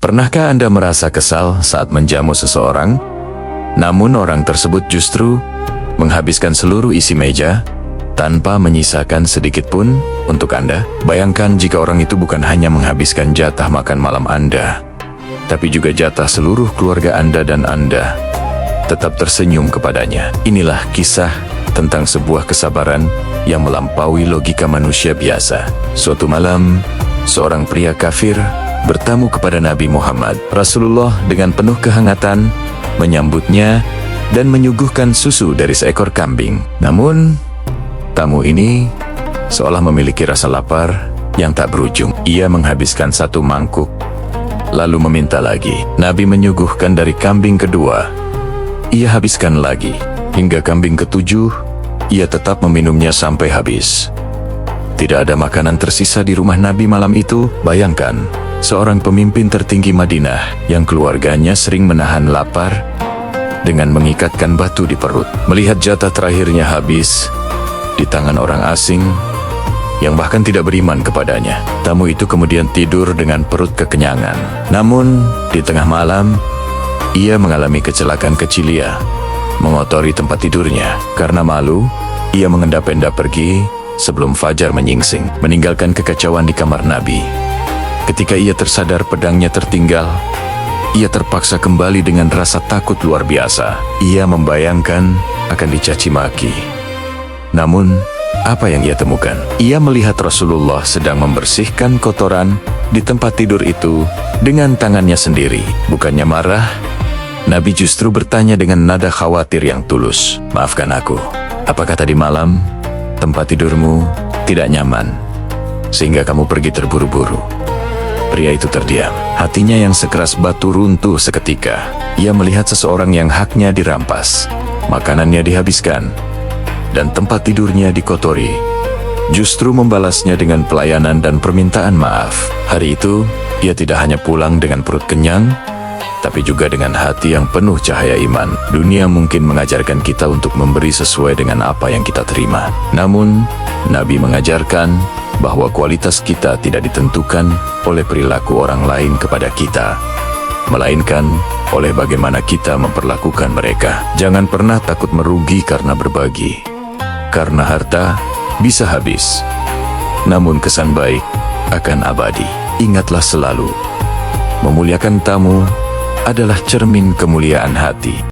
Pernahkah Anda merasa kesal saat menjamu seseorang, namun orang tersebut justru menghabiskan seluruh isi meja tanpa menyisakan sedikit pun untuk Anda? Bayangkan jika orang itu bukan hanya menghabiskan jatah makan malam Anda, tapi juga jatah seluruh keluarga Anda dan Anda tetap tersenyum kepadanya. Inilah kisah tentang sebuah kesabaran yang melampaui logika manusia biasa. Suatu malam, seorang pria kafir bertamu kepada Nabi Muhammad. Rasulullah dengan penuh kehangatan menyambutnya dan menyuguhkan susu dari seekor kambing. Namun, tamu ini seolah memiliki rasa lapar yang tak berujung. Ia menghabiskan satu mangkuk, lalu meminta lagi. Nabi menyuguhkan dari kambing kedua. Ia habiskan lagi. Hingga kambing ketujuh, ia tetap meminumnya sampai habis. Tidak ada makanan tersisa di rumah Nabi malam itu. Bayangkan, seorang pemimpin tertinggi Madinah yang keluarganya sering menahan lapar dengan mengikatkan batu di perut. Melihat jatah terakhirnya habis di tangan orang asing yang bahkan tidak beriman kepadanya, tamu itu kemudian tidur dengan perut kekenyangan. Namun, di tengah malam, ia mengalami kecelakaan kecil. Ia mengotori tempat tidurnya. Karena malu, ia mengendap-endap pergi sebelum fajar menyingsing, meninggalkan kekacauan di kamar Nabi. Ketika ia tersadar pedangnya tertinggal, ia terpaksa kembali dengan rasa takut luar biasa. Ia membayangkan akan dicaci maki. Namun, apa yang ia temukan? Ia melihat Rasulullah sedang membersihkan kotoran di tempat tidur itu dengan tangannya sendiri. Bukannya marah, Nabi justru bertanya dengan nada khawatir yang tulus. "Maafkan aku, apakah tadi malam tempat tidurmu tidak nyaman sehingga kamu pergi terburu-buru?" Pria itu terdiam. Hatinya yang sekeras batu runtuh seketika. Ia melihat seseorang yang haknya dirampas, makanannya dihabiskan, dan tempat tidurnya dikotori, justru membalasnya dengan pelayanan dan permintaan maaf. Hari itu, ia tidak hanya pulang dengan perut kenyang, tapi juga dengan hati yang penuh cahaya iman. Dunia mungkin mengajarkan kita untuk memberi sesuai dengan apa yang kita terima. Namun, Nabi mengajarkan bahwa kualitas kita tidak ditentukan oleh perilaku orang lain kepada kita, melainkan oleh bagaimana kita memperlakukan mereka. Jangan pernah takut merugi karena berbagi, karena harta bisa habis, namun kesan baik akan abadi. Ingatlah selalu, memuliakan tamu adalah cermin kemuliaan hati.